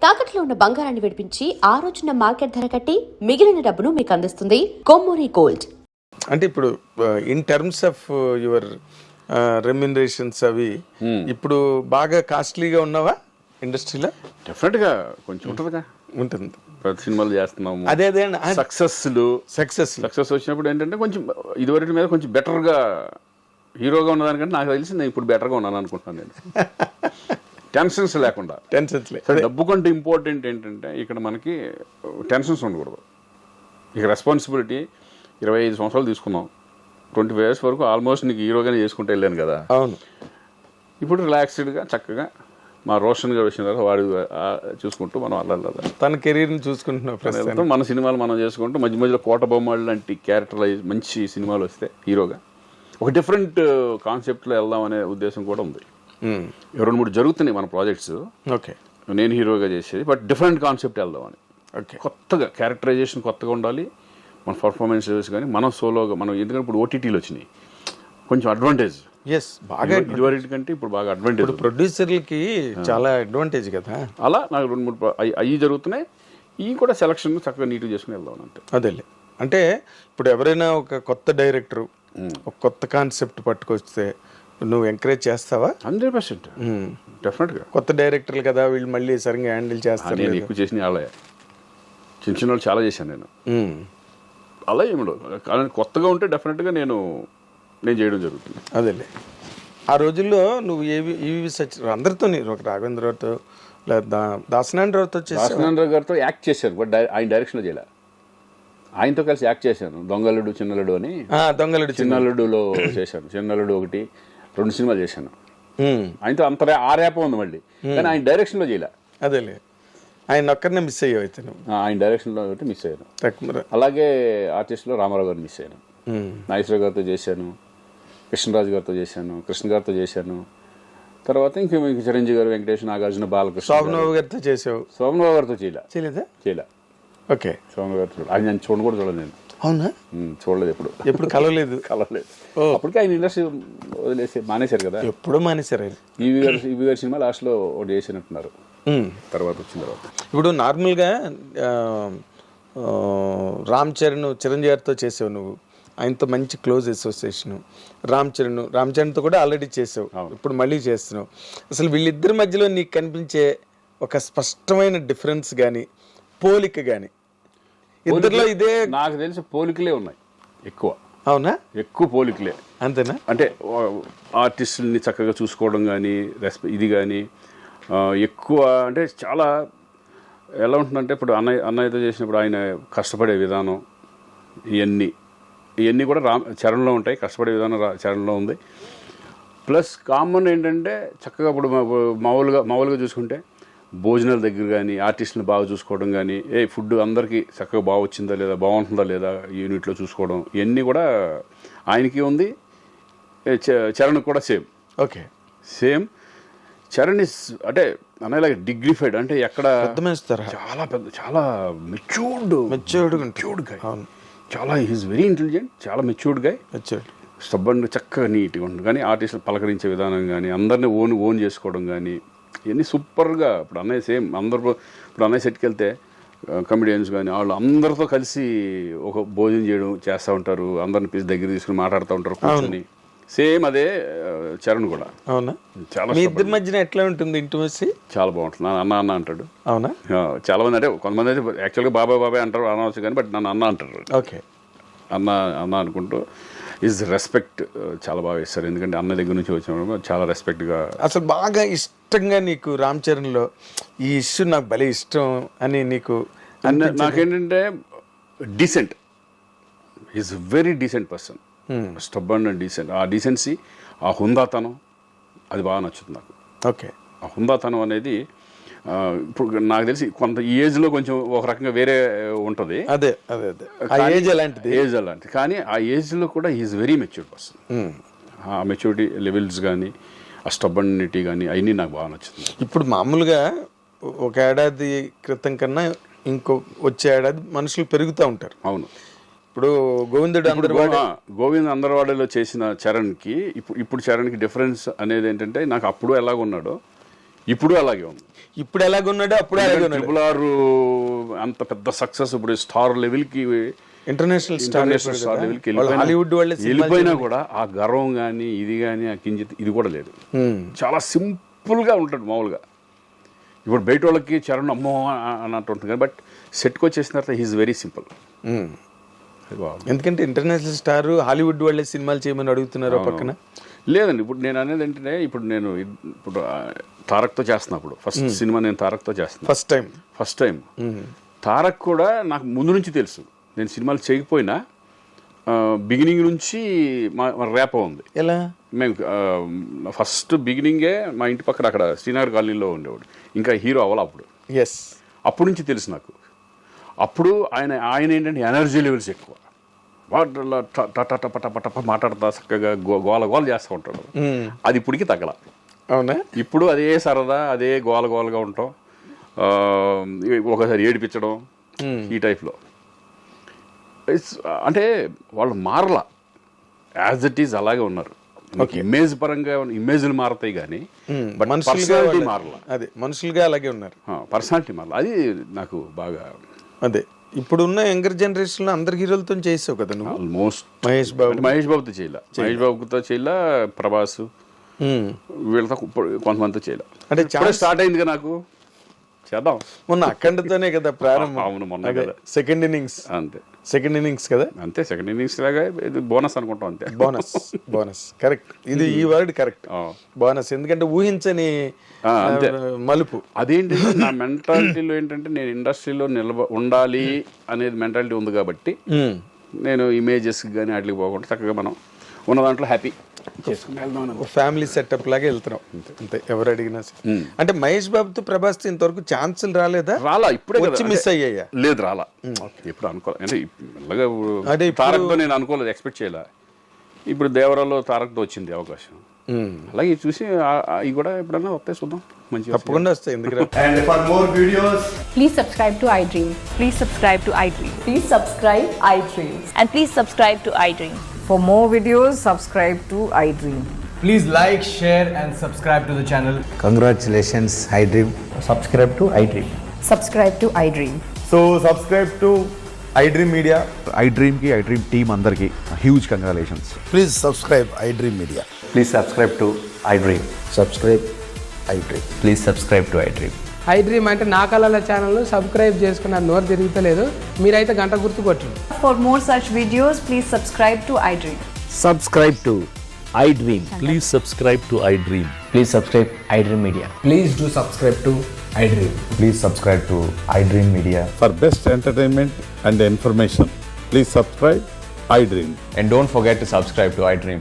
తాకట్లో ఉన్న బంగారాన్ని విడిపించి ఆ రోజున మార్కెట్ ధర కట్టి మిగిలిన డబ్బును మీకు అందిస్తుంది కొమ్మూరి గోల్డ్. అంటే ఇప్పుడు in terms of your remunerations అవి ఇప్పుడు బాగా కాస్ట్లీగా ఉన్నావా ఇండస్ట్రీలో? డెఫినెట్గా కొంచెం ఉంటుందిగా, ఉంటుంది. ప్రతి సినిమాలు చేస్తున్నాము. అదే సక్సెస్ వచ్చినప్పుడు ఏంటంటే కొంచెం ఇదివరకు మీద కొంచెం బెటర్గా హీరోగా ఉన్నదానికంటే నాకు తెలిసి నేను ఇప్పుడు బెటర్గా ఉన్నాను అనుకుంటున్నాను. నేను టెన్షన్స్ లేకుండా. డబ్బు కంటే ఇంపార్టెంట్ ఏంటంటే ఇక్కడ మనకి టెన్షన్స్ ఉండకూడదు. ఇక రెస్పాన్సిబిలిటీ 25 సంవత్సరాలు తీసుకున్నాం, 25 years వరకు ఆల్మోస్ట్ నీకు హీరోగానే చేసుకుంటూ వెళ్ళాను కదా. అవును. ఇప్పుడు రిలాక్స్డ్గా చక్కగా మా రోషన్ గారు వచ్చిన తర్వాత వాడు చూసుకుంటూ మనం అలా తన కెరీర్ని చూసుకుంటున్నాం. మన సినిమాలు మనం చేసుకుంటూ మధ్య మధ్యలో కోట బొమ్మలు లాంటి క్యారెక్టరైజ్ మంచి సినిమాలు వస్తే హీరోగా ఒక డిఫరెంట్ కాన్సెప్ట్లో వెళ్దాం అనే ఉద్దేశం కూడా ఉంది. 2-3 జరుగుతున్నాయి మన ప్రాజెక్ట్స్. ఓకే, నేను హీరోగా చేసేది, బట్ డిఫరెంట్ కాన్సెప్ట్ వెళ్దామని. ఓకే, కొత్తగా క్యారెక్టరైజేషన్ కొత్తగా ఉండాలి, మన పర్ఫార్మెన్సెస్ కానీ మనం సోలోగా మనం. ఎందుకంటే ఇప్పుడు ఓటీటీలు వచ్చినాయి, కొంచెం అడ్వాంటేజ్. బాగా ఇదివరకు కంటే ఇప్పుడు బాగా అడ్వాంటేజ్. ప్రొడ్యూసర్లకి చాలా అడ్వాంటేజ్ కదా. అలా నాకు 2-3 అవి జరుగుతున్నాయి. ఇవి కూడా సెలక్షన్ చక్కగా నీట్గా చేసుకుని వెళ్దాం అంటే. అదేలే, అంటే ఇప్పుడు ఎవరైనా ఒక కొత్త డైరెక్టరు ఒక కొత్త కాన్సెప్ట్ పట్టుకొస్తే నువ్వు ఎంకరేజ్ చేస్తావా? 100% డెఫినెట్గా. కొత్త డైరెక్టర్లు కదా, వీళ్ళు మళ్ళీ సరిగ్గా హ్యాండిల్ చేస్తారు. నేను ఎక్కువ చేసిన వాళ్ళే, చిన్న వాళ్ళు చాలా చేశాను నేను. అలా ఏమిడవు, కానీ కొత్తగా ఉంటే డెఫినెట్గా నేను చేయడం జరుగుతుంది. అదేలే, ఆ రోజుల్లో నువ్వు ఈవి సచిన్ అందరితో, ఒక రాఘవేంద్రరావుతో లేదా దాసనారాయణరావుతో దాసనారాయణరావు గారితో యాక్ట్ చేశాను, బట్ ఆయన డైరెక్షన్లో చేయలే. ఆయనతో కలిసి యాక్ట్ చేశాను, దొంగలుడు చిన్నలుడు అని. చిన్నలుడులో చేశాను. చిన్నలుడు 1-2 సినిమాలు చేశాను ఆయనతో. అంత ఆ రేప ఉంది మళ్ళీ, కానీ ఆయన డైరెక్షన్లో చేయలే. అదేలే, ఆయన ఒక్కరినే మిస్ అయ్యావు అయితే నువ్వు. ఆయన డైరెక్షన్లో మిస్ అయ్యాను. అలాగే ఆర్టిస్ట్లో రామారావు గారు మిస్ అయ్యాను. నాగేశ్వరరావు గారితో చేశాను, కృష్ణరాజు గారితో చేశాను, కృష్ణ గారితో చేశాను. తర్వాత ఇంక చిరంజీవి గారు, వెంకటేష్, నాగార్జున, బాలకృష్ణ, శోభనబాబు గారితో చేసావు. శోభనబాబు గారితో చేయలే. ఓకే, శోభనబాబు గారు ఆయన నేను చూడలేదు నేను. అవునా? చూడలేదు, ఎప్పుడు కలవలేదు. అప్పటికే ఆయన ఇండస్ట్రీ వదిలేసి మానేశారు కదా. ఎప్పుడు మానేశారు ఆయన. ఈవి గారి సినిమా లాస్ట్లో ఒకటి చేసినట్టున్నారు, తర్వాత వచ్చిన తర్వాత. ఇప్పుడు నార్మల్గా రామ్ చిరంజీవి గారితో చేసావు నువ్వు, ఆయనతో మంచి క్లోజ్ అసోసియేషన్. రామ్ చరణ్తో కూడా ఆల్రెడీ చేసావు, ఇప్పుడు మళ్ళీ చేస్తున్నావు. అసలు వీళ్ళిద్దరి మధ్యలో నీకు కనిపించే ఒక స్పష్టమైన డిఫరెన్స్ కానీ పోలిక కానీ ఇద్దరిలో? ఇదే నాకు తెలిసి పోలికలే ఉన్నాయి ఎక్కువ. అవునా? ఎక్కువ పోలికలే. అంతేనా? అంటే ఆర్టిస్టుల్ని చక్కగా చూసుకోవడం కానీ, ఇది కానీ ఎక్కువ. అంటే చాలా ఎలా ఉంటుందంటే, ఇప్పుడు అన్నయ్యతో చేసినప్పుడు ఆయన కష్టపడే విధానం, ఇవన్నీ కూడా చరణంలో ఉంటాయి. కష్టపడే విధానం చరణంలో ఉంది. ప్లస్ కామన్ ఏంటంటే చక్కగా ఇప్పుడు మామూలుగా చూసుకుంటే భోజనాల దగ్గర కానీ ఆర్టిస్టులను బాగా చూసుకోవడం కానీ, ఫుడ్ అందరికీ చక్కగా బాగా వచ్చిందా లేదా, బాగుంటుందా లేదా యూనిట్లో చూసుకోవడం, ఇవన్నీ కూడా ఆయనకి ఉంది. చరణ్ కూడా same. Okay, same. Charan is అంటే అనేలాగా డిగ్నిఫైడ్, అంటే ఎక్కడ చాలా పెద్ద, చాలా మెచ్యూర్డ్ గాయ్. చాలా ఈజ్ వెరీ ఇంటెలిజెంట్, చాలా మెచ్యూర్డ్ గాయ్. స్టబ్బన్, చక్కగా నీట్గా ఉంటుంది. కానీ ఆర్టిస్టులు పలకరించే విధానం కానీ, అందరినీ ఓన్ చేసుకోవడం కానీ, ఇవన్నీ సూపర్గా. ఇప్పుడు అన్నయ్య సేమ్ అందరూ, ఇప్పుడు అన్నయ్య సెట్కి వెళ్తే కమెడియన్స్ కానీ వాళ్ళు అందరితో కలిసి ఒక భోజనం చేస్తూ ఉంటారు, అందరిని దగ్గర తీసుకుని మాట్లాడుతూ ఉంటారు కూర్చొని. సేమ్ అదే చరణ్ కూడా. అవునా? చాలా మీ ఇద్దరి మధ్యన ఎట్లా ఉంటుంది ఇంటిమసీ? చాలా బాగుంటుంది. అన్న అంటాడు. అవునా? చాలా మంది, అంటే కొంతమంది అయితే యాక్చువల్గా బాబాయ్ అంటారు, అనవచ్చు కానీ, బట్ నన్ను అన్న అంటారు. ఓకే, అన్న అనుకుంటూ ఈజ్ రెస్పెక్ట్ చాలా బాగా ఇస్తారు. ఎందుకంటే అన్న దగ్గర నుంచి వచ్చిన చాలా రెస్పెక్ట్గా. అసలు బాగా ఇష్టంగా నీకు రామ్ చరణ్లో ఈ ఇష్యూ నాకు భలే ఇష్టం అని నీకు? నాకేంటంటే decent, is very decent person. Stubborn and decent. ఆ డీసెన్సీ, ఆ హుందాతనం, అది బాగా నచ్చుతుంది నాకు. ఓకే, ఆ హుందాతనం అనేది ఇప్పుడు నాకు తెలిసి కొంత ఈ ఏజ్లో కొంచెం ఒక రకంగా వేరే ఉంటుంది. అదే ఏజ్ అలాంటిది. కానీ ఆ ఏజ్లో కూడా ఈజ్ వెరీ మెచ్యూర్డ్ పర్సన్. ఆ మెచ్యూరిటీ లెవెల్స్ కానీ, ఆ స్టబ్బనిటీ కానీ, అవన్నీ నాకు బాగా నచ్చుతుంది. ఇప్పుడు మామూలుగా ఒక ఏడాది క్రితం కన్నా ఇంకో వచ్చే ఏడాది మనుషులు పెరుగుతూ ఉంటారు. అవును. ఇప్పుడు గోవింద్ అందరవాడలో చేసిన చరణ్కి ఇప్పుడు చరణ్కి డిఫరెన్స్ అనేది ఏంటంటే, నాకు అప్పుడు ఎలాగున్నాడో ఇప్పుడు అలాగే ఉంది. ఇప్పుడు ఎలాగున్నాడో అప్పుడు అలాగే ఉన్నాడు. ట్రిపుల్ ఆర్ అంత పెద్ద సక్సెస్ ఇప్పుడు స్టార్ లెవెల్కి ఇంటర్నేషనల్ స్టార్ లెవెల్కి హాలీవుడ్ వాళ్ళే వెళ్ళిపోయినా కూడా ఆ గర్వం కానీ ఇది కానీ ఆ కించిత్ ఇది కూడా లేదు. చాలా సింపుల్గా ఉంటాడు మామూలుగా. ఇప్పుడు బయట వాళ్ళకి చరణ్ అమ్మో అన్నట్టు ఉంటుంది కానీ బట్ సెట్కి వచ్చేసిన తర్వాత హీఈస్ వెరీ సింపుల్. ఎందుకంటే ఇంటర్నేషనల్ స్టార్ హాలీవుడ్ వాళ్ళే సినిమాలు చేయమని అడుగుతున్నారు పక్కన. లేదండి ఇప్పుడు నేను అనేది ఏంటంటే ఇప్పుడు తారక్తో చేస్తున్నప్పుడు ఫస్ట్ సినిమా నేను తారక్తో చేస్తున్నా ఫస్ట్ టైం. తారక్ కూడా నాకు ముందు నుంచి తెలుసు. నేను సినిమాలు చేయకపోయినా బిగినింగ్ నుంచి మా ర్యాప్ ఉంది. ఎలా మేము ఫస్ట్ బిగినింగే మా ఇంటి పక్కన అక్కడ శ్రీనగర్ కాలనీలో ఉండేవాడు. ఇంకా హీరో అవ్వాలి అప్పుడు. అప్పటి నుంచి తెలుసు నాకు. అప్పుడు ఆయన ఏంటంటే ఎనర్జీ లెవెల్స్ ఎక్కువ. టప మాట్లాడతా చక్కగా గోల చేస్తూ ఉంటాడు. అది ఇప్పటికి తగ్గల. అవునా? ఇప్పుడు అదే సరదా, అదే గోలగా ఉంటాం, ఒకసారి ఏడిపించడం ఈ టైప్లో. అంటే వాళ్ళు మారలా, యాజ్ ఇట్ ఈజ్ అలాగే ఉన్నారు. ఇమేజ్ పరంగా ఇమేజ్లు మారతాయి కానీ పర్సనాలిటీ మారలా. అదే మనుషులుగా అలాగే ఉన్నారు, పర్సనాలిటీ మారలా. అది నాకు బాగా అదే. ఇప్పుడున్న యంగర్ జనరేషన్ లో అందరు హీరోలతో చేసావు కదా నువ్వు. ఆల్మోస్ట్ మహేష్ బాబుతో చేయలే, ప్రభాస్ వీళ్ళతో కొంతమందితో చేయలే. అంటే చాలా స్టార్ట్ అయింది కదా నాకు. చేద్దాం మొన్న అక్కడితోనే కదా ప్రారంభం. అవును, మొన్న కదా సెకండ్ ఇన్నింగ్స్ కదా. అంతే సెకండ్ ఇన్నింగ్స్ లాగా బోనస్ అనుకుంటాం. అంతే బోనస్ కరెక్ట్. ఇది ఈ వర్డ్ కరెక్ట్, బోనస్. ఎందుకంటే ఊహించని మలుపు. అదేంటి నా మెంటాలిటీలో ఏంటంటే నేను ఇండస్ట్రీలో ఉండాలి అనేది మెంటాలిటీ ఉంది కాబట్టి నేను ఇమేజెస్ కానీ వాటికి పోకుండా చక్కగా మనం ఉన్న దాంట్లో హ్యాపీ ఫ్యామిలీ సెటప్ లాగా వెళ్తున్నాం అంతే. ఎవరు అడిగినా అంటే మహేష్ బాబుతో ప్రభాస్ ఇంతవరకు ఛాన్సులు రాలేదా? ఇప్పుడే వచ్చి మిస్ అయ్యాయా? లేదు, రాలా. ఎప్పుడు అనుకోలేదు. అంటే తారక్తో నేను అనుకోలేదు, ఎక్స్పెక్ట్ చేయలే. ఇప్పుడు దేవరాలో తారక్తో వచ్చింది అవకాశం. అలాగే చూసి ఇవి కూడా ఎప్పుడన్నా వస్తాయి, చూద్దాం. మంచిగా తప్పకుండా వస్తాయి. ఎందుకంటే And for more videos, please subscribe to iDream. Please subscribe to iDream. Please subscribe iDream. And please subscribe to iDream. For more videos, subscribe to iDream. please like, share and subscribe to the channel. Congratulations, iDream. Subscribe to iDream. Subscribe to iDream. So subscribe to iDream Media. iDream team andarki huge congratulations. Please subscribe iDream Media. Please subscribe to iDream. Subscribe iDream. Please subscribe to iDream. iDream అంటే నా కళల ఛానల్ను subscribe చేసుకున్న నోరు తిరుగుతలేదు, మీరైతే గంట గుర్తు కొట్టండి. For more such videos, please subscribe to iDream. Subscribe to iDream. Please subscribe to iDream. Please subscribe iDream Media. Please do subscribe to iDream. Please subscribe to iDream Media. For best entertainment and information, please subscribe iDream. And don't forget to subscribe to iDream.